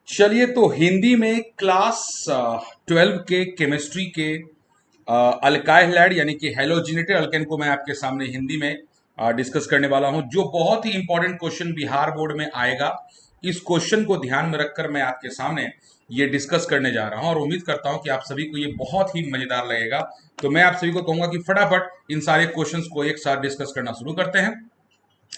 चलिए तो हिंदी में क्लास 12 के केमिस्ट्री के अल्काइल हैलाइड यानी कि हेलोजिनेटेड अल्केन को मैं आपके सामने हिंदी में डिस्कस करने वाला हूं, जो बहुत ही इंपॉर्टेंट क्वेश्चन बिहार बोर्ड में आएगा। इस क्वेश्चन को ध्यान में रखकर मैं आपके सामने ये डिस्कस करने जा रहा हूं और उम्मीद करता हूं कि आप सभी को ये बहुत ही मजेदार लगेगा। तो मैं आप सभी को कहूंगा कि फटाफट इन सारे क्वेश्चंस को एक साथ डिस्कस करना शुरू करते हैं।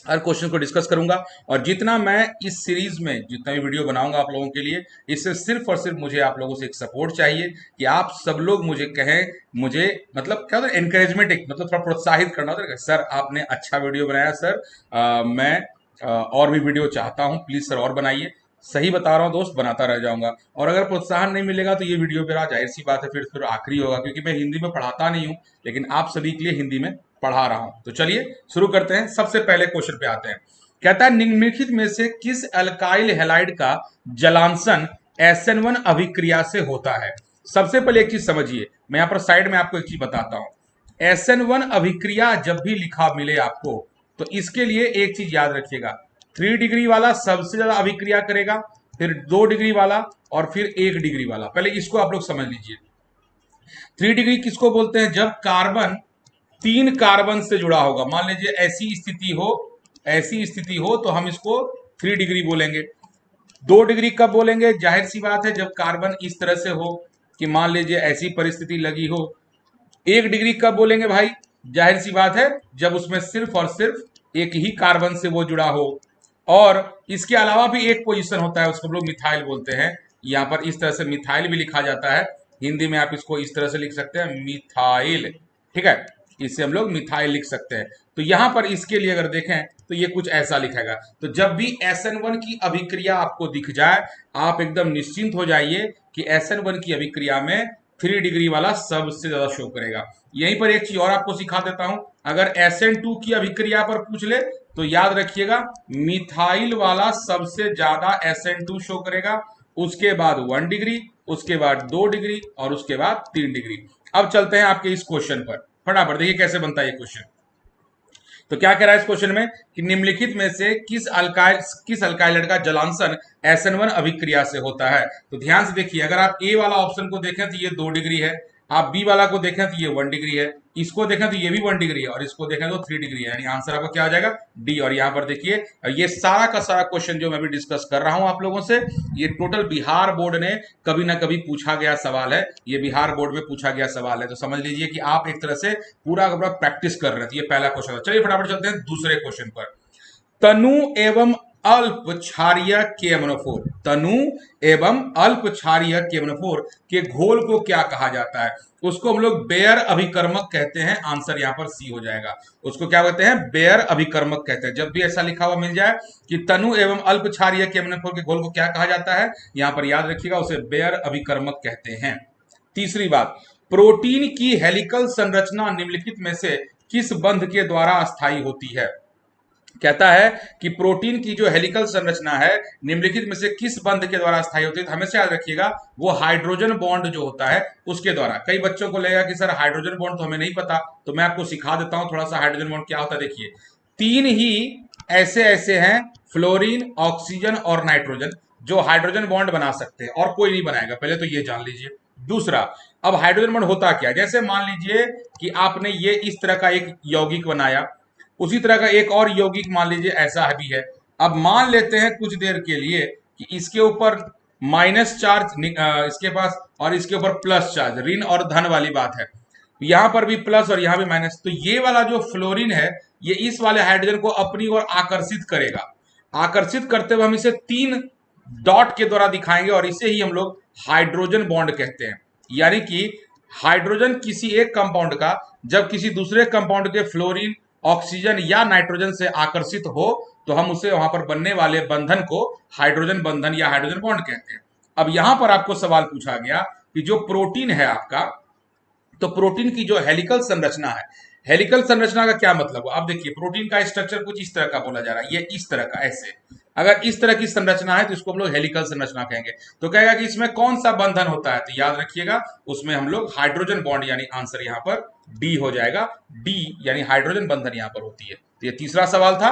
हर क्वेश्चन को डिस्कस करूंगा और जितना मैं इस सीरीज में जितना भी वीडियो बनाऊंगा आप लोगों के लिए, इससे सिर्फ और सिर्फ मुझे आप लोगों से एक सपोर्ट चाहिए कि आप सब लोग मुझे कहें, मुझे मतलब क्या होता है एनकरेजमेंट, एक मतलब थोड़ा प्रोत्साहित करना होता है, सर आपने अच्छा वीडियो बनाया सर, मैं और भी वीडियो चाहता हूं, प्लीज सर और बनाइए। सही बता रहा हूं दोस्त, बनाता रह जाऊंगा। और अगर प्रोत्साहन नहीं मिलेगा तो ये वीडियो मेरा जाहिर सी बात है फिर आखिरी होगा, क्योंकि मैं हिंदी में पढ़ाता नहीं हूं, लेकिन आप सभी के लिए हिंदी में पढ़ा रहा हूं। तो चलिए शुरू करते हैं। सबसे पहले क्वेश्चन पे आते हैं। कहता है निम्नलिखित में से किस अल्काइल हैलाइड का जलांशन SN1 अभिक्रिया से होता है। सबसे पहले एक चीज समझिए, मैं यहां पर साइड में आपको एक चीज बताता हूं। SN1 अभिक्रिया जब भी लिखा मिले आपको, तो इसके लिए एक चीज याद रखिएगा, 3 डिग्री वाला सबसे ज्यादा अभिक्रिया करेगा, फिर 2 डिग्री वाला और फिर 1 डिग्री वाला। पहले इसको आप लोग समझ लीजिए। 3 डिग्री किसको बोलते हैं? जब कार्बन 3 कार्बन से जुड़ा होगा, मान लीजिए ऐसी स्थिति हो तो हम इसको 3 डिग्री बोलेंगे। 2 डिग्री कब बोलेंगे? जाहिर सी बात है जब कार्बन इस तरह से हो कि मान लीजिए ऐसी परिस्थिति लगी हो। 1 डिग्री कब बोलेंगे भाई? जाहिर सी बात है जब उसमें सिर्फ और सिर्फ एक ही कार्बन से वो जुड़ा हो। और इसके अलावा भी एक पोजीशन होता है, उसको हम लोग मिथाइल बोलते हैं। यहां पर इस तरह से मिथाइल भी लिखा जाता है, हिंदी में आप इसको इस तरह से लिख सकते हैं, मिथाइल। ठीक है, इसे हम लोग मिथाइल लिख सकते हैं। तो यहां पर इसके लिए अगर देखें तो ये कुछ ऐसा लिखेगा। तो जब भी SN1 की अभिक्रिया आपको दिख जाए, आप एकदम निश्चिंत हो जाइए कि SN1 की अभिक्रिया में 3 डिग्री वाला सबसे ज्यादा शो करेगा। यहीं पर एक चीज और आपको सिखा देता हूं, अगर SN2 की अभिक्रिया पर पूछ ले तो याद रखिएगा मिथाइल वाला सबसे ज्यादा SN2 शो करेगा, उसके बाद 1 डिग्री, उसके बाद 2 डिग्री और उसके बाद 3 डिग्री। अब चलते हैं आपके इस क्वेश्चन पर, फटाफट देखिए कैसे बनता है ये क्वेश्चन। तो क्या कह रहा है इस क्वेश्चन में कि निम्नलिखित में से किस अल्काइल का जलांशन SN1 अभिक्रिया से होता है। तो ध्यान से देखिए, अगर आप ए वाला ऑप्शन को देखें तो ये 2 डिग्री है, आप बी वाला को देखें तो ये 1 डिग्री है, इसको देखें तो ये भी 1 डिग्री है और इसको देखें तो 3 डिग्री है, यानी आंसर आपका क्या हो जाएगा? डी। और यहां पर देखिए ये सारा का सारा क्वेश्चन जो मैं भी डिस्कस कर रहा हूं आप लोगों से, ये टोटल बिहार बोर्ड ने कभी ना कभी पूछा गया सवाल है, ये बिहार बोर्ड में पूछा गया सवाल है। तो समझ लीजिए कि आप एक तरह से पूरा का पूरा प्रैक्टिस कर रहे थे। ये पहला क्वेश्चन था। चलिए फटाफट चलते हैं दूसरे क्वेश्चन पर। तनु एवं अल्प क्षारीय KMNO4, तनु एवं अल्प क्षारीय KMNO4 के घोल को क्या कहा जाता है? उसको हम लोग बेयर अभिकर्मक कहते हैं। आंसर यहां पर सी हो जाएगा। उसको क्या कहते हैं? बेयर अभिकर्मक कहते हैं। जब भी ऐसा लिखा हुआ मिल जाए कि तनु एवं अल्प क्षारीय KMNO4 के घोल को क्या कहा जाता है, यहां पर याद रखिएगा उसे बेयर अभिकर्मक कहते हैं। तीसरी बात, प्रोटीन की हेलिकल संरचना निम्नलिखित में से किस बंध के द्वारा अस्थायी होती है? कहता है कि प्रोटीन की जो हेलिकल संरचना है निम्नलिखित में से किस बंध के द्वारा स्थायी होती है। तो हमेशा याद रखिएगा वो हाइड्रोजन बॉन्ड जो होता है उसके द्वारा। कई बच्चों को लगेगा कि सर हाइड्रोजन बॉन्ड तो हमें नहीं पता, तो मैं आपको सिखा देता हूं थोड़ा सा हाइड्रोजन बॉन्ड क्या होता है। देखिए 3 ही ऐसे ऐसे हैं, फ्लोरीन, ऑक्सीजन और नाइट्रोजन, जो हाइड्रोजन बॉन्ड बना सकते हैं और कोई नहीं बनाएगा, पहले तो ये जान लीजिए। दूसरा, अब हाइड्रोजन बॉन्ड होता क्या? जैसे मान लीजिए कि आपने ये इस तरह का एक यौगिक बनाया, उसी तरह का एक और यौगिक मान लीजिए ऐसा भी है। अब मान लेते हैं कुछ देर के लिए कि इसके ऊपर माइनस चार्ज इसके पास और इसके ऊपर प्लस चार्ज, ऋण और धन वाली बात है, यहां पर भी प्लस और यहां भी माइनस। तो ये वाला जो फ्लोरीन है ये इस वाले हाइड्रोजन को अपनी ओर आकर्षित करेगा। आकर्षित करते हुए हम इसे 3 डॉट के द्वारा दिखाएंगे और इसे ही हम लोग हाइड्रोजन बॉन्ड कहते हैं। यानी कि हाइड्रोजन किसी एक कंपाउंड का जब किसी दूसरे कंपाउंड के फ्लोरीन, ऑक्सीजन या नाइट्रोजन से आकर्षित हो तो हम उसे वहां पर बनने वाले बंधन को हाइड्रोजन बंधन या हाइड्रोजन बॉन्ड कहते हैं। अब यहां पर आपको सवाल पूछा गया कि जो प्रोटीन है आपका, तो प्रोटीन की जो हेलिकल संरचना है, हेलिकल संरचना का क्या मतलब है? अब देखिए प्रोटीन का स्ट्रक्चर कुछ इस तरह का बोला जा रहा है, ये इस तरह का, ऐसे अगर इस तरह की संरचना है तो इसको हम लोग हेलिकल संरचना कहेंगे। तो कहेगा कि इसमें कौन सा बंधन होता है, तो याद रखिएगा उसमें हम लोग हाइड्रोजन बॉन्ड, यानी आंसर यहां पर डी हो जाएगा। डी यानी हाइड्रोजन बंधन यहां पर होती है। तो ये तीसरा सवाल था।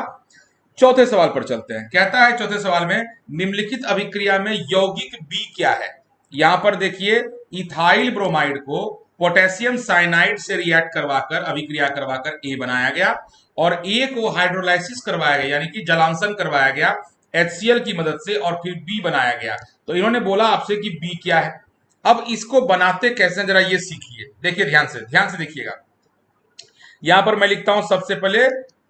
चौथे सवाल पर चलते हैं। कहता है चौथे सवाल में, निम्नलिखित अभिक्रिया में यौगिक बी क्या है। यहां पर देखिए, इथाइल ब्रोमाइड को पोटेशियम साइनाइड से रिएक्ट करवाकर, अभिक्रिया करवाकर ए बनाया गया, और ए को हाइड्रोलाइसिस करवाया गया, यानी कि जलांशन करवाया गया HCl की मदद से, और फिर बी बनाया गया। तो इन्होंने बोला आपसे कि बी क्या है। अब इसको बनाते कैसे, जरा ये सीखिए। देखिए ध्यान से देखिएगा। यहां पर मैं लिखता हूं सबसे पहले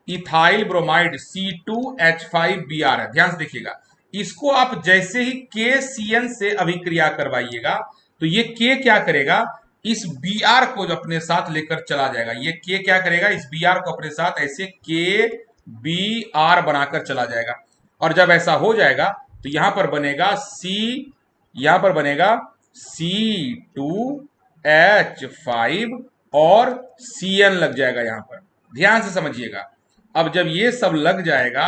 इथाइल ब्रोमाइड C2H5Br है। ध्यान से देखिएगा, इसको आप जैसे ही KCN से अभिक्रिया करवाइएगा तो ये K क्या करेगा, इस Br को अपने साथ लेकर चला जाएगा। ये K क्या करेगा, इस Br को अपने साथ ऐसे KBr बनाकर चला जाएगा। और जब ऐसा हो जाएगा तो यहां पर बनेगा यहां पर बनेगा C2H5 और Cn लग जाएगा यहां पर। ध्यान से समझिएगा। अब जब ये सब लग जाएगा,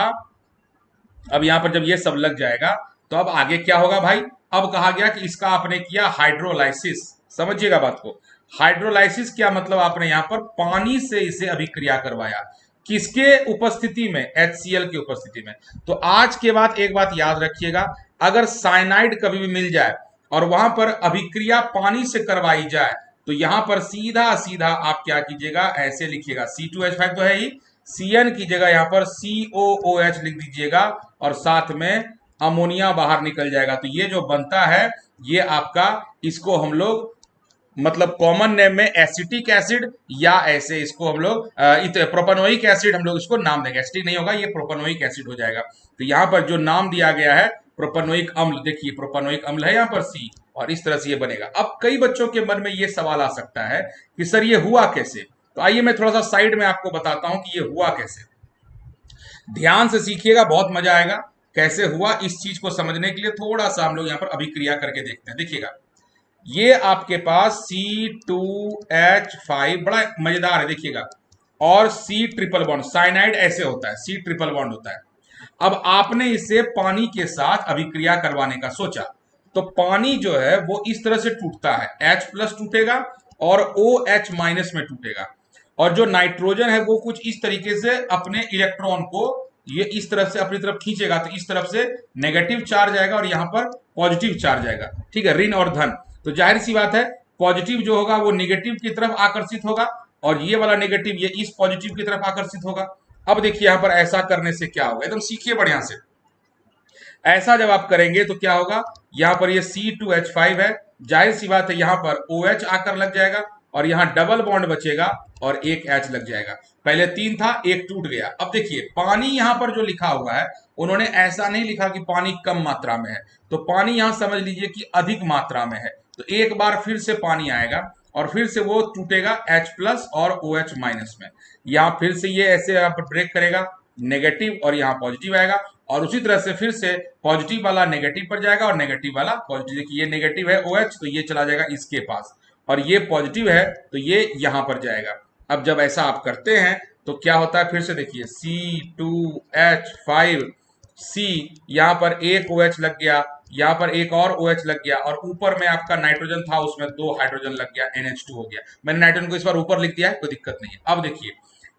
अब यहां पर जब ये सब लग जाएगा तो अब आगे क्या होगा भाई। अब कहा गया कि इसका आपने किया हाइड्रोलाइसिस। समझिएगा बात को। हाइड्रोलाइसिस क्या मतलब, आपने यहां पर पानी से इसे अभिक्रिया करवाया। किसके उपस्थिति में, HCl की उपस्थिति में। तो आज के बाद एक बात याद रखिएगा, अगर साइनाइड कभी भी मिल जाए और वहां पर अभिक्रिया पानी से करवाई जाए तो यहां पर सीधा सीधा आप क्या कीजिएगा, ऐसे लिखिएगा, C2H5 तो है ही, Cn की जगह यहां पर COOH लिख दीजिएगा, और साथ में अमोनिया बाहर निकल जाएगा। तो ये जो बनता है ये आपका, इसको हम लोग मतलब कॉमन नेम में एसिटिक एसिड, या ऐसे इसको हम लोग प्रोपेनोइक एसिड हम लोग इसको नाम देंगे। एसिटिक नहीं होगा, ये प्रोपेनोइक एसिड हो जाएगा। तो यहां पर जो नाम दिया गया है प्रोपेनोइक अम्ल, देखिए प्रोपेनोइक अम्ल है यहां पर C, और इस तरह से ये बनेगा। अब कई बच्चों के मन में ये सवाल आ सकता है कि सर ये हुआ कैसे। तो आइए मैं थोड़ा सा साइड में आपको बताता हूं कि ये हुआ कैसे। ध्यान से सीखिएगा, बहुत मजा आएगा। कैसे हुआ इस चीज को समझने के लिए थोड़ा सा हम लोग यहां पर अभिक्रिया करके देखते हैं। देखिएगा, ये आपके पास C2H5 बड़ा मजेदार है, देखिएगा, और C ट्रिपल बॉन्ड, साइनाइड ऐसे होता है, C ट्रिपल बॉन्ड होता है। अब आपने इसे पानी के साथ अभिक्रिया करवाने का सोचा, तो पानी जो है वो इस तरह से टूटता है, H+ टूटेगा और OH- में टूटेगा, और जो नाइट्रोजन है वो कुछ इस तरीके से अपने इलेक्ट्रॉन को ये इस तरफ से अपनी तरफ खींचेगा, तो इस तरफ से नेगेटिव चार्ज आएगा और यहां पर पॉजिटिव चार्ज आएगा। ठीक है, ऋण और धन। तो जाहिर सी बात है, पॉजिटिव जो होगा वो निगेटिव की तरफ आकर्षित होगा, और ये वाला नेगेटिव ये इस पॉजिटिव की तरफ आकर्षित होगा। अब देखिए यहां पर ऐसा करने से क्या होगा, एकदम सीखिए बढ़िया से। ऐसा जब आप करेंगे तो क्या होगा, यहां पर ये C2H5 है, जाहिर सी बात है यहां पर OH आकर लग जाएगा, और यहां डबल बॉन्ड बचेगा और एक H लग जाएगा। पहले 3 था, एक टूट गया। अब देखिए पानी यहां पर जो लिखा हुआ है, उन्होंने ऐसा नहीं लिखा कि पानी कम मात्रा में है, तो पानी यहां समझ लीजिए कि अधिक मात्रा में है। तो एक बार फिर से पानी आएगा और फिर से वो टूटेगा H+ और OH- में। यहां फिर से ये ऐसे यहां पर ब्रेक करेगा, नेगेटिव और यहां पॉजिटिव आएगा, और उसी तरह से फिर से पॉजिटिव वाला नेगेटिव पर जाएगा और नेगेटिव वाला पॉजिटिव। देखिए ये नेगेटिव है OH, तो ये चला जाएगा इसके पास, और ये पॉजिटिव है तो ये यहां पर जाएगा। अब जब ऐसा आप करते हैं तो क्या होता है, फिर से देखिए C2H5C, यहां पर एक OH लग गया, यहां पर एक और OH लग गया, और ऊपर में आपका नाइट्रोजन था उसमें 2 हाइड्रोजन लग गया, NH2 हो गया। मैंने नाइट्रोजन को इस बार ऊपर लिख दिया है, कोई दिक्कत नहीं है। अब देखिए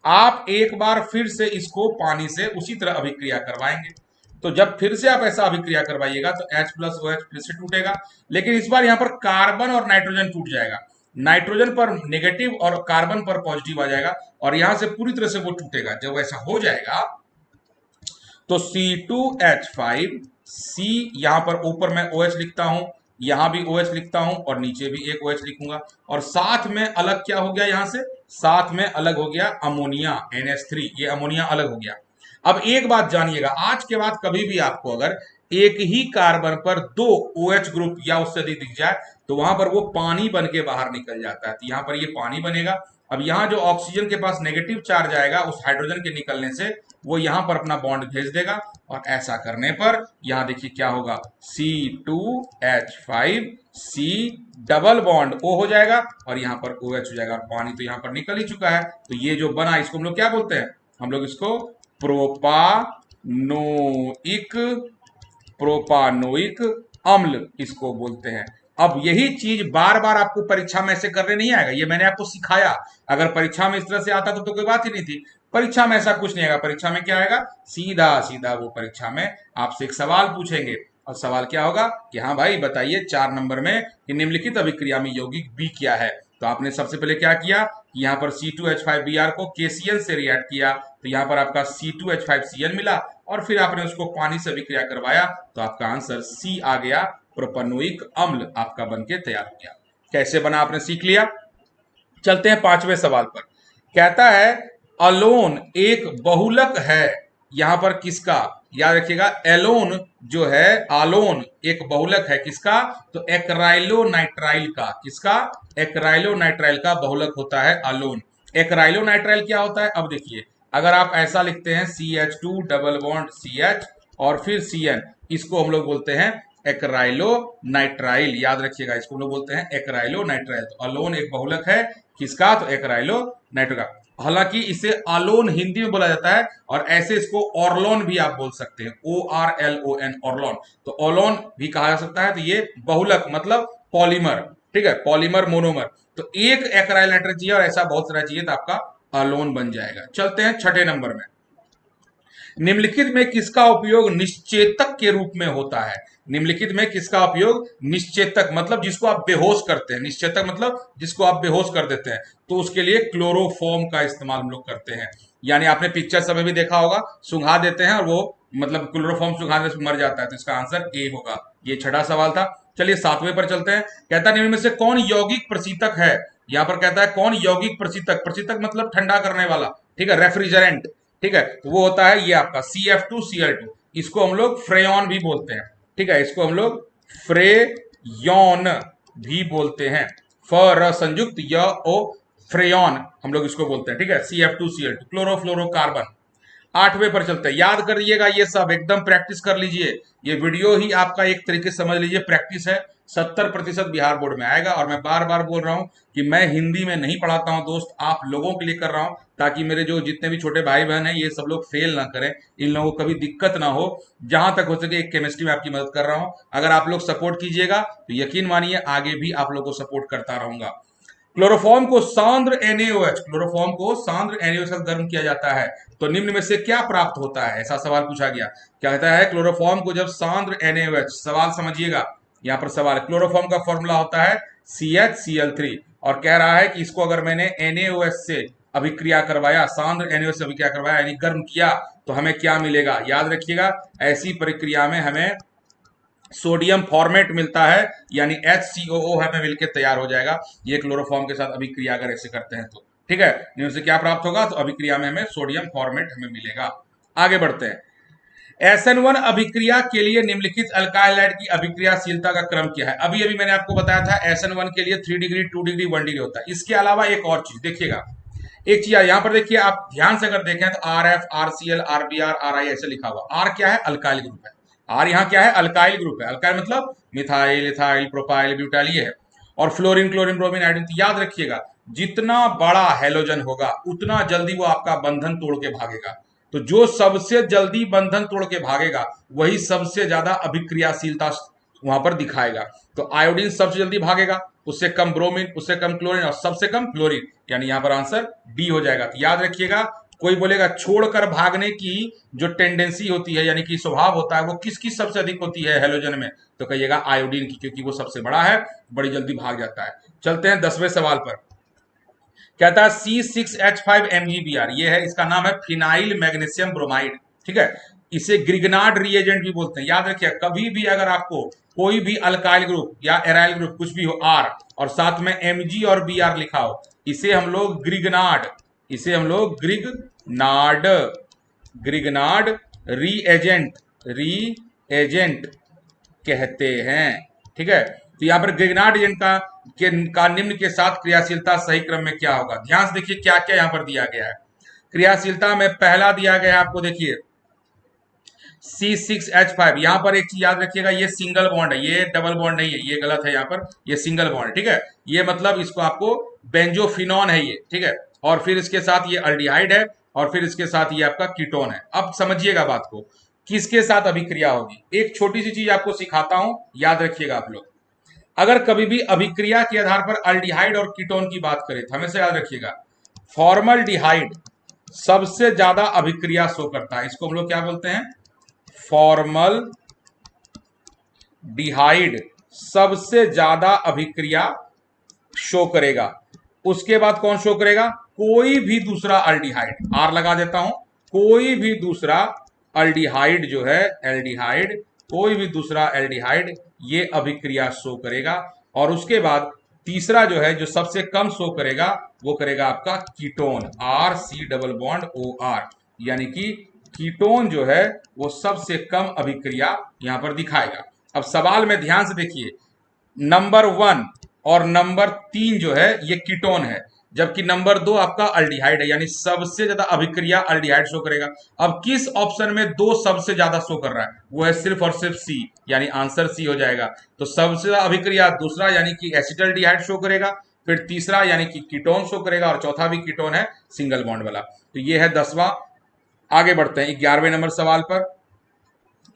आप एक बार फिर से इसको पानी से उसी तरह अभिक्रिया करवाएंगे, तो जब फिर से आप ऐसा अभिक्रिया करवाइएगा तो H+ OH फिर से टूटेगा, लेकिन इस बार यहां पर कार्बन और नाइट्रोजन टूट जाएगा। नाइट्रोजन पर नेगेटिव और कार्बन पर पॉजिटिव आ जाएगा, और यहां से पूरी तरह से वो टूटेगा। जब ऐसा हो जाएगा तो C2H5C, यहां पर ऊपर मैं OH लिखता हूं, यहां भी OH लिखता हूं, और नीचे भी एक OH लिखूंगा, और साथ में अलग क्या हो गया, यहां से साथ में अलग हो गया अमोनिया NH3, ये अमोनिया अलग हो गया। अब एक बात जानिएगा, आज के बाद कभी भी आपको अगर एक ही कार्बन पर 2 OH ग्रुप या उससे अधिक दिख जाए तो वहां पर वो पानी बन के बाहर निकल जाता है। तो यहां पर ये पानी बनेगा। अब यहां जो ऑक्सीजन के पास नेगेटिव चार्ज आएगा उस हाइड्रोजन के निकलने से, वो यहां पर अपना बॉन्ड भेज देगा, और ऐसा करने पर यहां देखिए क्या होगा, C2H5C डबल बॉन्ड O हो जाएगा, और यहां पर OH हो जाएगा, और पानी तो यहां पर निकल ही चुका है। तो ये जो बना इसको हम लोग क्या बोलते हैं, हम लोग इसको प्रोपानोइक प्रोपानोइक अम्ल इसको बोलते हैं। अब यही चीज बार बार आपको परीक्षा में ऐसे करने नहीं आएगा, ये मैंने आपको सिखाया। अगर परीक्षा में इस तरह से आता तो कोई बात ही नहीं थी। परीक्षा में ऐसा कुछ नहीं आएगा। परीक्षा में क्या आएगा, सीधा सीधा वो परीक्षा में आपसे एक सवाल पूछेंगे, और सवाल क्या होगा कि हाँ भाई बताइए 4 नंबर में कि निम्नलिखित अभिक्रिया में यौगिक बी क्या है। तो आपने सबसे पहले क्या किया कि यहाँ पर C2H5Br को KCl से रिएक्ट किया, तो यहाँ पर आपका C2H5Cl मिला, और फिर आपने उसको पानी से अभिक्रिया करवाया, तो आपका आंसर सी आ गया, प्रोपनोइक अम्ल आपका बनके तैयार हो गया। कैसे बना आपने सीख लिया। चलते हैं 5वें सवाल पर। कहता है अलोन एक बहुलक है, यहां पर किसका, याद रखिएगा एलोन जो है, आलोन एक बहुलक है किसका, तो एक्राइलोनाइट्राइल का। किसका, एक्राइलोनाइट्राइल का बहुलक होता है अलोन। एक्राइलोनाइट्राइल क्या होता है, अब देखिए अगर आप ऐसा लिखते हैं CH2 डबल बॉन्ड CH और फिर CN, इसको हम लोग बोलते हैं एक्राइलोनाइट्राइल। याद रखिएगा इसको हम लोग बोलते हैं एक्राइलोनाइट्राइल। तो अलोन एक बहुलक है किसका, तो एक्राइलोनाइट्राइल का। हालांकि इसे अलोन हिंदी में बोला जाता है, और ऐसे इसको ऑर्लोन भी आप बोल सकते हैं, ORLON ऑर्लोन। तो ओलोन भी कहा जा सकता है। तो ये बहुलक मतलब पॉलीमर, ठीक है, पॉलीमर मोनोमर। तो एक एक्राइल नाइट्रेट चाहिए और ऐसा बहुत सारा चाहिए, तो आपका अलोन बन जाएगा। चलते हैं 6ठे नंबर में। निम्नलिखित में किसका उपयोग निश्चेतक के रूप में होता है। निम्नलिखित में किसका उपयोग, निश्चेतक मतलब जिसको आप बेहोश करते हैं, निश्चेतक मतलब जिसको आप बेहोश कर देते हैं, तो उसके लिए क्लोरोफॉर्म का इस्तेमाल हम लोग करते हैं। यानी आपने पिक्चर समय भी देखा होगा, सुंघा देते हैं और वो मतलब क्लोरोफॉर्म सुंघाने से मर जाता है, तो इसका आंसर ए होगा। ये 6ठा सवाल था। चलिए 7वें पर चलते हैं। कहता है निम्न में से कौन यौगिक प्रशीतक है। यहां पर कहता है कौन यौगिक प्रशीतक, प्रशीतक मतलब ठंडा करने वाला, ठीक है, रेफ्रिजरेंट, ठीक है, तो वो होता है ये आपका CF2Cl2। इसको हम लोग फ्रेयॉन भी बोलते हैं, ठीक है, इसको हम लोग फ्रेयॉन भी बोलते हैं। फ संयुक्त य ओ, फ्रेयॉन हम लोग इसको बोलते हैं, ठीक है, CF2Cl2 क्लोरोफ्लोरोकार्बन। 8वें पर चलते हैं। याद करिएगा ये सब एकदम प्रैक्टिस कर लीजिए। ये वीडियो ही आपका एक तरीके से समझ लीजिए प्रैक्टिस है। 70% बिहार बोर्ड में आएगा। और मैं बार बार बोल रहा हूं कि मैं हिंदी में नहीं पढ़ाता हूं दोस्त, आप लोगों के लिए कर रहा हूं, ताकि मेरे जो जितने भी छोटे भाई बहन हैं ये सब लोग फेल ना करें, इन लोगों को कभी दिक्कत ना हो। जहां तक हो सके एक केमिस्ट्री में आपकी मदद कर रहा हूं। अगर आप लोग सपोर्ट कीजिएगा तो यकीन मानिए आगे भी आप लोग को सपोर्ट करता रहूंगा। क्लोरोफॉर्म को सांद्र NaOH, क्लोरोफॉर्म को सांद्र NaOH से गर्म किया जाता है, तो निम्न में से क्या प्राप्त होता है, ऐसा सवाल पूछा गया। क्या कहता है क्लोरोफॉर्म को जब सांद्र NaOH, सवाल समझिएगा, यहां पर सवाल क्लोरोफॉर्म का फॉर्मूला होता है CHCl3, और कह रहा है कि इसको अगर मैंने NaOH से अभिक्रिया करवाया, सांद्र NaOH से अभिक्रिया करवाया यानी गर्म किया, तो हमें क्या मिलेगा। याद रखिएगा ऐसी प्रक्रिया में हमें सोडियम फॉर्मेट मिलता है, यानी HCOO हमें मिलकर तैयार हो जाएगा। ये क्लोरोफॉर्म के साथ अभिक्रिया अगर ऐसे करते हैं तो, ठीक है, इनमें से क्या प्राप्त होगा, तो अभिक्रिया में हमें सोडियम फॉर्मेट हमें मिलेगा। आगे बढ़ते हैं। SN1 अभिक्रिया के लिए निम्नलिखित अल्काइल हैलाइड की अभिक्रियाशीलता का क्रम क्या है। अभी अभी मैंने आपको बताया था SN1 के लिए 3 डिग्री, 2 डिग्री, 1 डिग्री होता है। इसके अलावा एक और चीज देखिएगा, एक चीज यहां पर देखिए, आप ध्यान से अगर देखें तो RF, RCl, RBr, RI ऐसे लिखा हुआ। R क्या है, अल्काइल ग्रुप है। R यहाँ क्या है, अल्काइल ग्रुप है। अल्काइल मतलब मिथाइल, इथाइल, प्रोपाइल, ब्यूटाइल ये है। और फ्लोरीन, क्लोरीन, ब्रोमीन, आयोडीन। तो याद रखिएगा जितना बड़ा हैलोजन होगा उतना जल्दी वो आपका बंधन तोड़ के भागेगा। तो जो सबसे जल्दी बंधन तोड़ के भागेगा वही सबसे ज्यादा अभिक्रियाशीलता वहां पर दिखाएगा। तो आयोडीन सबसे जल्दी भागेगा, उससे कम ब्रोमीन, उससे कम क्लोरीन और सबसे कम फ्लोरीन, यानी यहां पर आंसर डी हो जाएगा। तो याद रखिएगा कोई बोलेगा छोड़कर भागने की जो टेंडेंसी होती है यानी कि स्वभाव होता है वो किसकी सबसे अधिक होती है हेलोजन में, तो कहिएगा आयोडीन की, क्योंकि वो सबसे बड़ा है, बड़ी जल्दी भाग जाता है। चलते हैं 10वें सवाल पर। कहता है C6H5MgBr, ये है, इसका नाम है फिनाइल मैग्नीशियम ब्रोमाइड, ठीक है, इसे ग्रिगनार्ड रिएजेंट भी बोलते हैं। याद रखिए कभी भी अगर आपको कोई भी अल्काइल ग्रुप या एराइल ग्रुप कुछ भी हो R और साथ में Mg और Br लिखा हो, इसे हम लोग ग्रिगनार्ड, इसे हम लोग ग्रिगनार्ड, ग्रिगनार्ड रीएजेंट, रीएजेंट कहते हैं, ठीक है। तो यहां पर ग्रिगनार्ड एजेंट का निम्न के साथ क्रियाशीलता सही क्रम में क्या होगा। ध्यान से देखिए क्या क्या यहां पर दिया गया है। क्रियाशीलता में पहला दिया गया है आपको, देखिए C6H5। यहां पर एक चीज याद रखिएगा, ये सिंगल बॉन्ड है, ये डबल बॉन्ड नहीं है, ये गलत है, यहां पर ये सिंगल बॉन्ड, ठीक है। ये मतलब इसको आपको बेंजोफिनॉन है ये, ठीक है, और फिर इसके साथ ये अल्डिहाइड है, और फिर इसके साथ ये आपका कीटोन है। अब समझिएगा बात को, किसके साथ अभिक्रिया होगी। एक छोटी सी चीज आपको सिखाता हूं, याद रखिएगा आप लोग। अगर कभी भी अभिक्रिया के आधार पर अल्डिहाइड और कीटोन की बात करें तो हमेशा याद रखिएगा फॉर्मल डिहाइड, सबसे ज्यादा अभिक्रिया शो करता है, इसको हम लोग क्या बोलते हैं, फॉर्मल डिहाइड सबसे ज्यादा अभिक्रिया शो करेगा। उसके बाद कौन शो करेगा, कोई भी दूसरा अल्डिहाइड, आर लगा देता हूं, कोई भी दूसरा अल्डिहाइड जो है, एल्डिहाइड, कोई भी दूसरा एल्डिहाइड ये अभिक्रिया शो करेगा। और उसके बाद तीसरा जो है, जो सबसे कम शो करेगा, वो करेगा आपका ketone, R C double bond O R, यानी कि कीटोन जो है वो सबसे कम अभिक्रिया यहां पर दिखाएगा। अब सवाल में ध्यान से देखिए, नंबर 1 और नंबर 3 जो है ये कीटोन है, जबकि नंबर 2 आपका अल्डिहाइड है, यानी सबसे ज्यादा अभिक्रिया अल्डिहाइड शो करेगा। अब किस ऑप्शन में दो सबसे ज्यादा शो कर रहा है, वो है सिर्फ और सिर्फ सी, यानी आंसर सी हो जाएगा। तो सबसे ज्यादा अभिक्रिया दूसरा यानी कि एसिटल्डिहाइड शो करेगा, फिर तीसरा यानी कि कीटोन शो करेगा, और चौथा भी कीटोन है सिंगल बॉन्ड वाला। तो ये है 10वां। आगे बढ़ते हैं 11वें नंबर सवाल पर।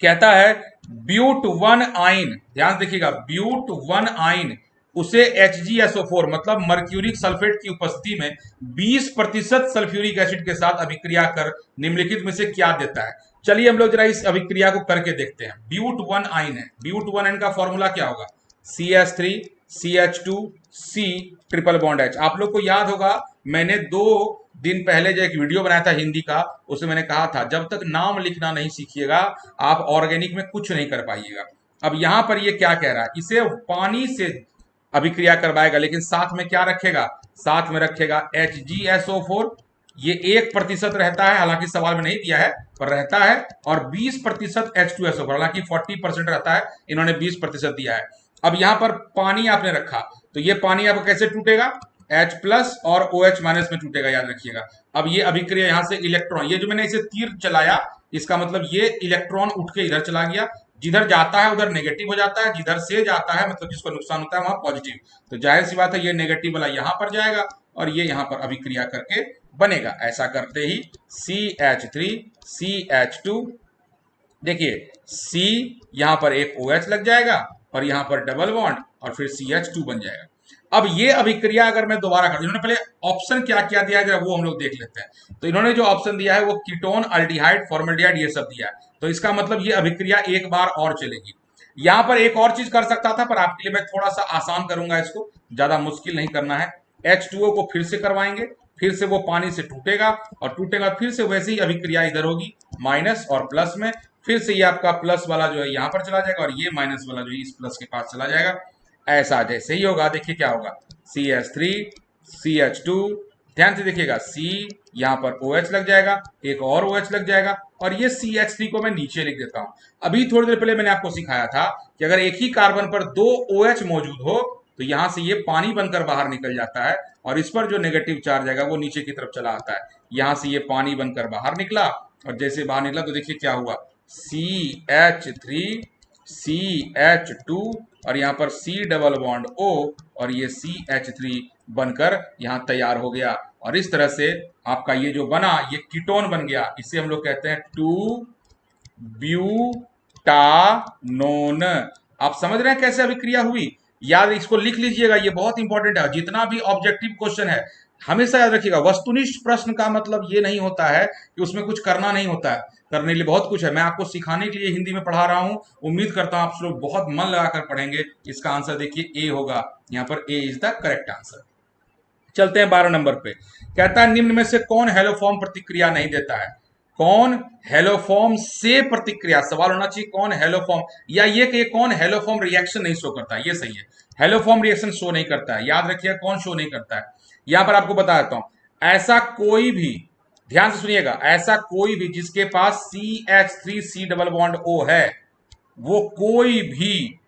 कहता है ब्यूट वन आइन, ध्यान देखिएगा, ब्यूट वन आइन उसे HgSO4 मतलब मर्क्यूरिक सल्फेट की उपस्थिति में 20% सल्फ्यूरिक एसिड के साथ अभिक्रिया कर निम्नलिखित में से क्या देता है। चलिए हम लोग जरा इस अभिक्रिया को करके देखते हैं। ब्यूट वन आइन है, ब्यूट वन आइन का फॉर्मूला क्या होगा, CH3 CH2 C triple bond H। आप लोग को याद होगा, मैंने 2 दिन पहले जो एक वीडियो बनाया था हिंदी का, उसमें मैंने कहा था जब तक नाम लिखना नहीं सीखिएगा आप ऑर्गेनिक में कुछ नहीं कर पाइएगा। अब यहां पर ये क्या कह रहा है, इसे पानी से अभिक्रिया करवाएगा, लेकिन साथ में क्या रखेगा, साथ में रखेगा HgSO4, ये 1% रहता है, हालांकि सवाल में नहीं दिया है पर रहता है, और 20% H2SO4, हालांकि 40% रहता है, इन्होंने 20% दिया है। अब यहां पर पानी आपने रखा, तो ये पानी आपका कैसे टूटेगा, H प्लस और OH माइनस में टूटेगा, याद रखिएगा। अब ये अभिक्रिया यहां से इलेक्ट्रॉन, ये जो मैंने इसे तीर चलाया, इसका मतलब ये इलेक्ट्रॉन उठ के इधर चला गया, जिधर जाता है उधर नेगेटिव हो जाता है, जिधर से जाता है मतलब जिसको नुकसान होता है वहां पॉजिटिव। तो जाहिर सी बात है ये नेगेटिव वाला यहां पर जाएगा और ये यहां पर अभिक्रिया करके बनेगा। ऐसा करते ही CH3 CH2, देखिए C यहां पर एक OH लग जाएगा और यहां पर डबल बॉन्ड और फिर CH2 बन जाएगा। अब ये अभिक्रिया अगर मैं दोबारा कर, इन्होंने पहले ऑप्शन क्या क्या दिया है वो हम लोग देख लेते हैं। तो इन्होंने जो ऑप्शन दिया है वो कीटोन, अल्डिहाइड, फॉर्मल्डिहाइड ये सब दिया है, तो इसका मतलब ये अभिक्रिया एक बार और चलेगी। यहां पर एक और चीज कर सकता था, पर आपके लिए मैं थोड़ा सा आसान करूंगा, इसको ज्यादा मुश्किल नहीं करना है। H2O को फिर से करवाएंगे, फिर से वो पानी से टूटेगा और टूटेगा, फिर से वैसे ही अभिक्रिया इधर होगी माइनस और प्लस में, फिर से ये आपका प्लस वाला जो है यहां पर चला जाएगा और ये माइनस वाला जो है इस प्लस के पास चला जाएगा। ऐसा जैसे ही होगा, देखिए क्या होगा, CH3 CH2, ध्यान से देखिएगा, C यहां पर OH लग जाएगा, एक और OH लग जाएगा, और ये CH3 को मैं नीचे लिख देता हूं। अभी थोड़ी देर पहले मैंने आपको सिखाया था कि अगर एक ही कार्बन पर 2 OH मौजूद हो तो यहां से ये पानी बनकर बाहर निकल जाता है, और इस पर जो नेगेटिव चार्ज आएगा वो नीचे की तरफ चला आता है। यहां से ये पानी बनकर बाहर निकला, और जैसे बाहर निकला तो देखिए क्या हुआ, CH3 CH2 और यहाँ पर C डबल बॉन्ड O और ये CH3 बनकर यहाँ तैयार हो गया। और इस तरह से आपका ये जो बना ये कीटोन बन गया, इसे हम लोग कहते हैं 2 ब्यूटानोन। आप समझ रहे हैं कैसे अभिक्रिया हुई, याद इसको लिख लीजिएगा, ये बहुत इंपॉर्टेंट है। जितना भी ऑब्जेक्टिव क्वेश्चन है हमेशा याद रखिएगा, वस्तुनिष्ठ प्रश्न का मतलब ये नहीं होता है कि उसमें कुछ करना नहीं होता है, करने के लिए बहुत कुछ है। मैं आपको सिखाने के लिए हिंदी में पढ़ा रहा हूं, उम्मीद करता हूं आप लोग बहुत मन लगाकर पढ़ेंगे। इसका आंसर देखिए ए होगा, यहाँ पर ए इज द करेक्ट आंसर। चलते हैं 12 नंबर पे। कहता है निम्न में से कौन हेलोफॉर्म प्रतिक्रिया नहीं देता है, कौन हेलोफॉर्म से प्रतिक्रिया, सवाल होना चाहिए कौन हेलोफॉर्म, या ये कि कौन हेलोफॉर्म रिएक्शन नहीं शो करता है, ये सही है, हेलोफॉर्म रिएक्शन शो नहीं करता है, याद रखिए कौन शो नहीं करता है। यहां पर आपको बता देता हूं, ऐसा कोई भी, ध्यान से सुनिएगा, ऐसा कोई भी जिसके पास CH3 C double bond O है वो कोई भी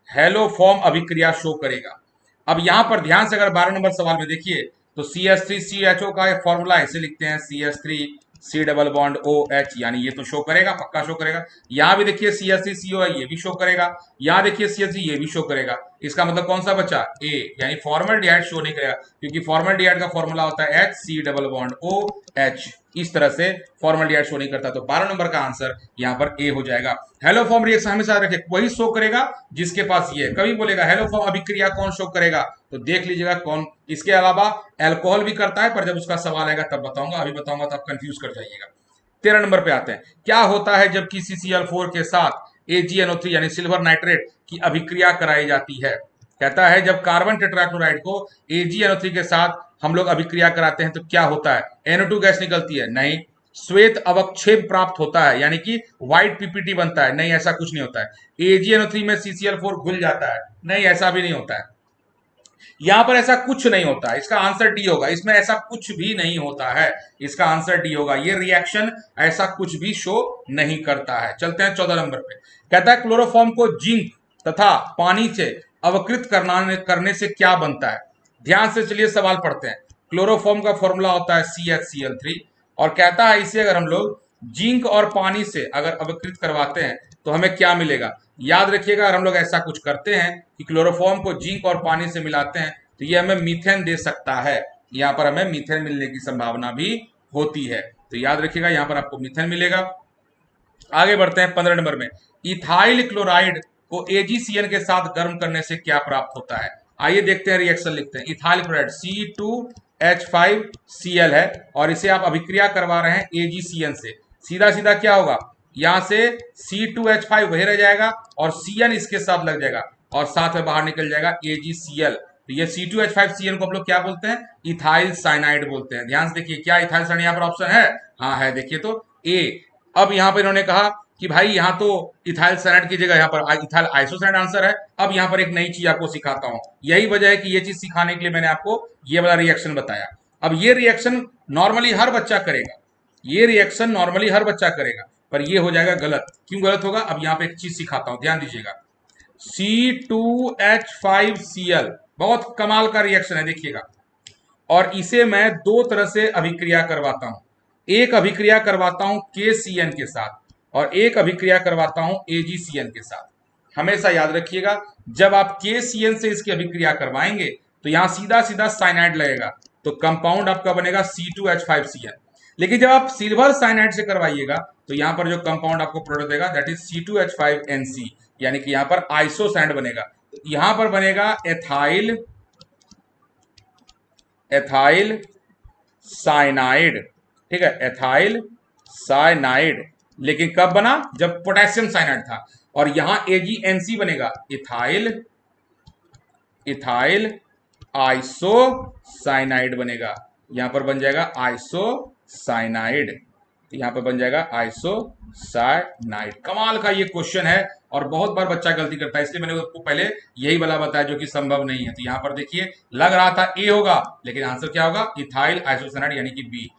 हेलोफॉर्म अभिक्रिया शो करेगा। अब यहां पर ध्यान से अगर 12 नंबर सवाल में देखिए तो CH3 CHO का एक फॉर्मूला ऐसे लिखते हैं, CH3 C double bond OH, यानी ये तो शो करेगा, पक्का शो करेगा। यहां भी देखिए CH3 CO है, ये भी शो करेगा। यहां देखिए CH3 ये भी शो करेगा। इसका मतलब कौन सा बचा, A, यानी फॉर्मल्डिहाइड शो नहीं करेगा, क्योंकि फॉर्मल्डिहाइड का फॉर्मूला होता है HC डबल बॉन्ड OH। इस तरह से फॉर्मल्डिहाइड शो नहीं करता। तो 12 नंबर का आंसर यहाँ पर ए हो जाएगा। हेलो फॉर्म रिएक्शन हमेशा रखे वही शो करेगा जिसके पास ये है। कभी बोलेगा हेलो फॉर्म अभिक्रिया कौन शो करेगा, तो देख लीजिएगा कौन। इसके अलावा एल्कोहल भी करता है, पर जब उसका सवाल आएगा तब बताऊंगा, अभी बताऊंगा तो आप कंफ्यूज कर जाइएगा। 13 नंबर पे आते हैं। क्या होता है जबकि CCl4 के साथ AgNO3 यानी सिल्वर नाइट्रेट की अभिक्रिया कराई जाती है? कहता है जब कार्बन टेट्राक्लोराइड को AgNO3 के साथ हम लोग अभिक्रिया कराते हैं तो क्या होता है? NO2 गैस निकलती है? नहीं। श्वेत अवक्षेप प्राप्त होता है, यानी कि व्हाइट पीपीटी बनता है? नहीं, ऐसा कुछ नहीं होता है। AgNO3 में CCl4 घुल जाता है? नहीं, ऐसा भी नहीं होता है। यहां पर ऐसा कुछ नहीं होता है। इसका आंसर डी होगा। इसमें ऐसा कुछ भी नहीं होता है। इसका आंसर डी होगा। ये रिएक्शन ऐसा कुछ भी शो नहीं करता है। चलते हैं 14 नंबर पे। कहता है क्लोरोफॉर्म को जिंक तथा पानी से अवकृत करने से क्या बनता है? ध्यान से चलिए सवाल पढ़ते हैं। क्लोरोफॉर्म का फॉर्मूला होता है CHCl3 और कहता है इसे अगर हम लोग जिंक और पानी से अगर अवकृत करवाते हैं तो हमें क्या मिलेगा? याद रखिएगा, अगर हम लोग ऐसा कुछ करते हैं कि क्लोरोफॉर्म को जिंक और पानी से मिलाते हैं तो ये हमें मीथेन दे सकता है। यहां पर हमें मीथेन मिलने की संभावना भी होती है। तो याद रखिएगा यहां पर आपको मीथेन मिलेगा। आगे बढ़ते हैं 15 नंबर में। इथाइल क्लोराइड को AgCN के साथ गर्म करने से क्या प्राप्त होता है? आइए देखते हैं, रिएक्शन लिखते हैं। इथाइल क्लोराइड C2H5Cl है और इसे आप अभिक्रिया करवा रहे हैं AgCN से। सीधा सीधा क्या होगा, यहां से C2H5 वही रह जाएगा और Cn इसके साथ लग जाएगा और साथ में बाहर निकल जाएगा AgCl। तो ये C2H5Cn को हम लोग क्या बोलते हैं? इथाइल साइनाइड बोलते हैं। ध्यान से देखिए, क्या इथाइल साइनाइड यहाँ पर ऑप्शन है? हाँ है, देखिए तो ए। अब यहां पर इन्होंने कहा कि भाई यहां तो इथाइल साइनाइड की जगह यहां पर इथाइल आइसोसाइनाइड आंसर है। अब यहां पर एक नई चीज आपको सिखाता हूं। यही वजह है कि ये चीज सिखाने के लिए मैंने आपको ये वाला रिएक्शन बताया। अब ये रिएक्शन नॉर्मली हर बच्चा करेगा, ये रिएक्शन नॉर्मली हर बच्चा करेगा, पर ये हो जाएगा गलत। क्यों गलत होगा? अब यहां पे एक चीज सिखाता हूं, ध्यान दीजिएगा। C2H5Cl बहुत कमाल का रिएक्शन है, देखिएगा। और इसे मैं दो तरह से अभिक्रिया करवाता हूं। एक अभिक्रिया करवाता हूं KCN के साथ और एक अभिक्रिया करवाता हूं AgCN के साथ। हमेशा याद रखिएगा, जब आप KCN से इसकी अभिक्रिया करवाएंगे तो यहां सीधा सीधा साइनाइड लगेगा, तो कंपाउंड आपका बनेगा C2H5Cl। लेकिन जब आप सिल्वर साइनाइड से करवाइएगा तो यहां पर जो कंपाउंड आपको प्रोडक्ट देगा दैट इज C2H5NC, यानी कि यहां पर आइसोसाइनाइड बनेगा। यहां पर बनेगा एथाइल साइनाइड, ठीक है, एथाइल साइनाइड। लेकिन कब बना? जब पोटेशियम साइनाइड था। और यहां AgNC बनेगा इथाइल आइसोसाइनाइड बनेगा। यहां पर बन जाएगा आइसोसाइनाइड, यहां पर बन जाएगा आइसोसाइनाइड। कमाल का ये क्वेश्चन है और बहुत बार बच्चा गलती करता है, इसलिए मैंने आपको पहले यही वाला बताया जो कि संभव नहीं है। तो यहां पर देखिए, लग रहा था ए होगा, लेकिन आंसर क्या होगा? इथाइल आइसोसाइनाइड, यानी कि बी।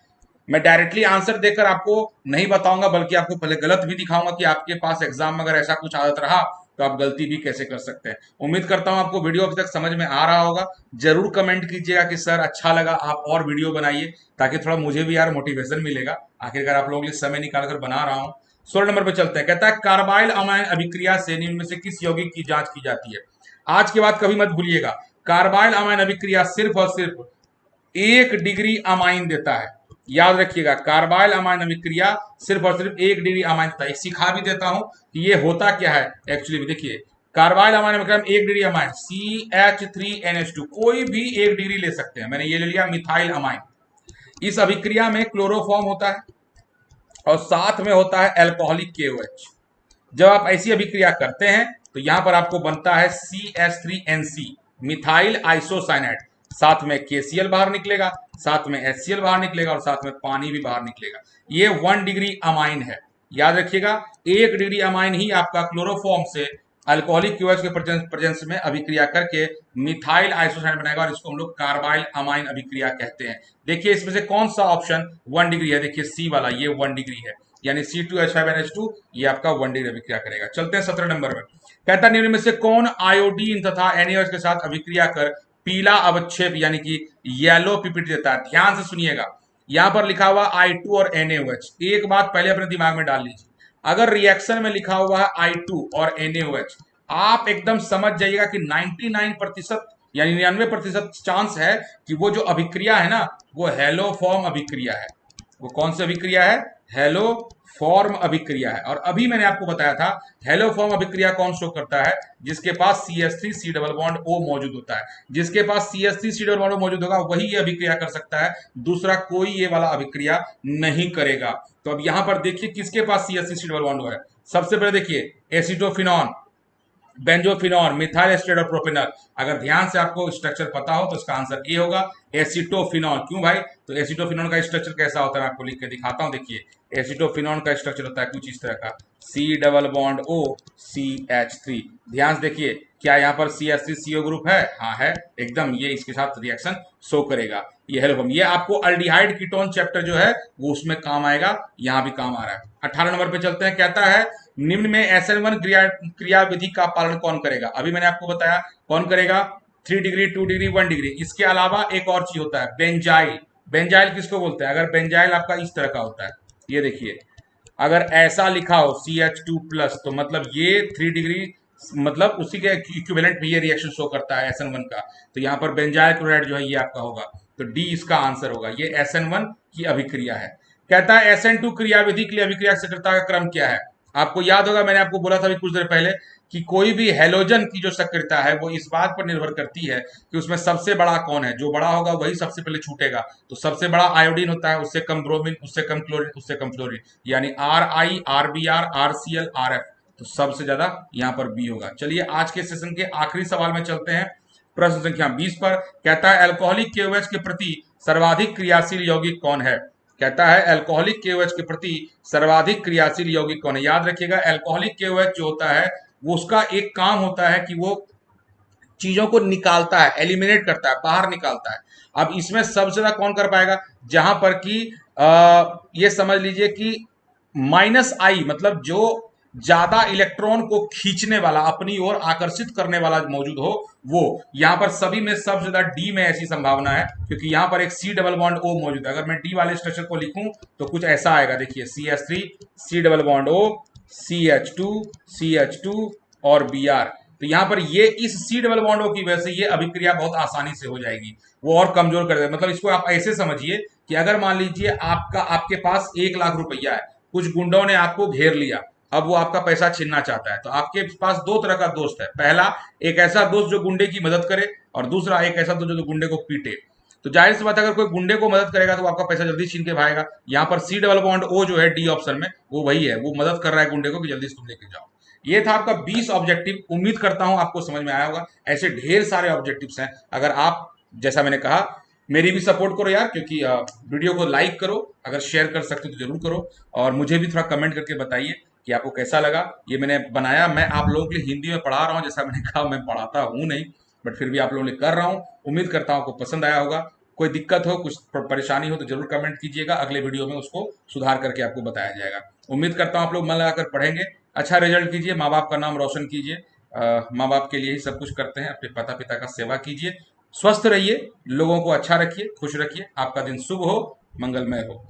मैं डायरेक्टली आंसर देकर आपको नहीं बताऊंगा, बल्कि आपको पहले गलत भी दिखाऊंगा कि आपके पास एग्जाम में अगर ऐसा कुछ आदत रहा तो आप गलती भी कैसे कर सकते हैं। उम्मीद करता हूं आपको वीडियो अभी तक समझ में आ रहा होगा। जरूर कमेंट कीजिएगा कि सर अच्छा लगा, आप और वीडियो बनाइए, ताकि थोड़ा मुझे भी यार मोटिवेशन मिलेगा। आखिरकार आप लोगों के लिए समय निकालकर बना रहा हूं। 16 नंबर पे चलते हैं। कहता है कार्बाइल अमाइन अभिक्रिया से निम्न में से किस यौगिक की जांच की जाती है? आज के बाद कभी मत भूलिएगा, कार्बाइल अमाइन अभिक्रिया सिर्फ और सिर्फ 1 डिग्री अमाइन देता है। याद रखिएगा, कार्बाइल अमाइन अभिक्रिया सिर्फ और सिर्फ 1 डिग्री अमाइन देता है। सिखा भी देता हूं कि ये होता क्या है एक्चुअली में। देखिए, कार्बाइल अमाइन अभिक्रिया में 1 डिग्री अमाइन CH3NH2, कोई भी 1 डिग्री ले सकते हैं। मैंने ये ले लिया मिथाइल अमाइन। इस अभिक्रिया में क्लोरोफॉर्म होता है और साथ में होता है एल्कोहलिक KOH। जब आप ऐसी अभिक्रिया करते हैं तो यहां पर आपको बनता है CH3NC, मिथाइल आइसोसाइनाइड। साथ में KCl बाहर निकलेगा, साथ में HCl बाहर निकलेगा और साथ में पानी भी बाहर निकलेगा। ये 1 डिग्री अमाइन है। याद रखिएगा, 1 डिग्री अमाइन ही आपका क्लोरोफॉर्म से अल्कोहलिक क्यूएच के प्रेजेंस में अभिक्रिया करके मिथाइल आइसोसाइनाइड बनाएगा और इसको हम लोग कार्बाइल अमाइन अभिक्रिया कहते हैं। देखिए इसमें से कौन सा ऑप्शन 1 डिग्री है? देखिए सी वाला, ये 1 डिग्री है, यानी C2H5NH2 ये आपका 1 डिग्री अभिक्रिया करेगा। चलते हैं 17 नंबर में। कहता है निम्न में से कौन आयोडीन तथा NaOH के साथ अभिक्रिया कर पीला अवक्षेप यानी कि येलो पीपीटी देता है? ध्यान से सुनिएगा, यहां पर लिखा हुआ I2 और NaOH। एक बात पहले अपने दिमाग में डाल लीजिए, अगर रिएक्शन में लिखा हुआ है I2 और NaOH, आप एकदम समझ जाइएगा कि 99% यानी 99% चांस है कि वो जो अभिक्रिया है ना, वो हेलोफॉर्म अभिक्रिया है। वो कौन सी अभिक्रिया है? हेलो फॉर्म अभिक्रिया है। और अभी मैंने आपको बताया था हेलो फॉर्म अभिक्रिया कौन शो करता है? जिसके पास CH3 C double bond O मौजूद होता है। जिसके पास CH3 C double bond O मौजूद होगा वही ये अभिक्रिया कर सकता है, दूसरा कोई ये वाला अभिक्रिया नहीं करेगा। तो अब यहां पर देखिए किसके पास CH3 C double bond O है। सबसे पहले देखिए एसिटोफिनॉन, बेंजोफिनॉन, मिथाइल एस्टेट और प्रोपेनॉल। अगर ध्यान से आपको स्ट्रक्चर पता हो तो इसका आंसर ए होगा, एसिटोफिनॉल। क्यों भाई? तो एसिटोफिनॉल का स्ट्रक्चर कैसा होता है मैं आपको लिख के दिखाता हूं। देखिए एसिटोफिनॉल का स्ट्रक्चर होता है कुछ इस तरह का, C double bond O CH3। ध्यान से देखिए, क्या यहाँ पर CH3 CO ग्रुप है? हाँ है, एकदम ये इसके साथ रिएक्शन शो करेगा। ये हेलो, ये आपको अल्डिहाइड कीटोन चैप्टर जो है वो उसमें काम आएगा, यहाँ भी काम आ रहा है। 18 नंबर पे चलते हैं। कहता है निम्न में SN1 क्रियाविधि का पालन कौन करेगा? अभी मैंने आपको बताया कौन करेगा, 3 डिग्री, 2 डिग्री, 1 डिग्री। इसके अलावा एक और चीज होता है बेंजाइल। बेंजाइल किसको बोलते हैं? अगर बेंजाइल आपका इस तरह का होता है, ये देखिए, अगर ऐसा लिखा हो CH2 प्लस, तो मतलब ये 3 डिग्री, मतलब उसी के इक्विवेलेंट में ये रिएक्शन शो करता है SN1 का। तो यहाँ पर बेंजाइल क्लोराइड जो है ये आपका होगा, तो डी इसका आंसर होगा। ये SN1 की अभिक्रिया है। कहता है SN2 क्रियाविधि के लिए अभिक्रिया सक्रियता का क्रम क्या है? आपको याद होगा मैंने आपको बोला था अभी कुछ देर पहले कि कोई भी हेलोजन की जो सक्रियता है वो इस बात पर निर्भर करती है कि उसमें सबसे बड़ा कौन है। जो बड़ा होगा वही सबसे पहले छूटेगा। तो सबसे बड़ा आयोडीन होता है, उससे कम ब्रोमीन, उससे कम क्लोरीन, उससे कम फ्लोरीन, यानी RI, RBr, RCl, RF। तो सबसे ज्यादा यहाँ पर बी होगा। चलिए आज के सेशन के आखिरी सवाल में चलते हैं, प्रश्न संख्या 20 पर। कहता है अल्कोहलिक KOH के प्रति सर्वाधिक क्रियाशील यौगिक कौन है? कहता है अल्कोहलिक KOH के प्रति सर्वाधिक क्रियाशील यौगिक कौन है? याद रखिएगा अल्कोहलिक KOH जो होता है वो उसका एक काम होता है कि वो चीजों को निकालता है, एलिमिनेट करता है, बाहर निकालता है। अब इसमें सबसे ज्यादा कौन कर पाएगा? जहां पर कि ये समझ लीजिए कि -I, मतलब जो ज्यादा इलेक्ट्रॉन को खींचने वाला, अपनी ओर आकर्षित करने वाला मौजूद हो, वो। यहां पर सभी में सबसे ज्यादा डी में ऐसी संभावना है क्योंकि यहां पर एक C डबल बॉन्ड O मौजूद है। अगर मैं डी वाले स्ट्रक्चर को लिखूं तो कुछ ऐसा आएगा, देखिए CH3 C double bond O CH2 CH2 और Br। तो यहाँ पर ये इस C डबल बॉन्ड O की वजह से ये अभिक्रिया बहुत आसानी से हो जाएगी, वो और कमजोर कर देगा। मतलब इसको आप ऐसे समझिए कि अगर मान लीजिए आपके पास 1 लाख रुपया है, कुछ गुंडों ने आपको घेर लिया, अब वो आपका पैसा छीनना चाहता है। तो आपके पास दो तरह का दोस्त है, पहला एक ऐसा दोस्त जो गुंडे की मदद करे, और दूसरा एक ऐसा दोस्त जो गुंडे को पीटे। तो जाहिर सी बात है अगर कोई गुंडे को मदद करेगा तो वो आपका पैसा जल्दी छीन के भागेगा। यहाँ पर C डबल बॉन्ड O जो है डी ऑप्शन में, वो वही है, वो मदद कर रहा है गुंडे को कि जल्दी से तुम लेके जाओ। ये था आपका 20 ऑब्जेक्टिव। उम्मीद करता हूं आपको समझ में आया होगा। ऐसे ढेर सारे ऑब्जेक्टिव्स हैं। अगर आप, जैसा मैंने कहा, मेरी भी सपोर्ट करो यार, क्योंकि वीडियो को लाइक करो, अगर शेयर कर सकते हो तो जरूर करो, और मुझे भी थोड़ा कमेंट करके बताइए कि आपको कैसा लगा। ये मैंने बनाया, मैं आप लोगों के लिए हिंदी में पढ़ा रहा हूँ, जैसा मैंने कहा मैं पढ़ाता हूँ नहीं, बट फिर भी आप लोगों के लिए कर रहा हूँ। उम्मीद करता हूँ आपको पसंद आया होगा। कोई दिक्कत हो, कुछ परेशानी हो तो जरूर कमेंट कीजिएगा, अगले वीडियो में उसको सुधार करके आपको बताया जाएगा। उम्मीद करता हूँ आप लोग मन लगाकर पढ़ेंगे, अच्छा रिजल्ट कीजिए, माँ बाप का नाम रोशन कीजिए। माँ बाप के लिए ही सब कुछ करते हैं, अपने माता पिता का सेवा कीजिए, स्वस्थ रहिए, लोगों को अच्छा रखिए, खुश रखिए। आपका दिन शुभ हो, मंगलमय हो।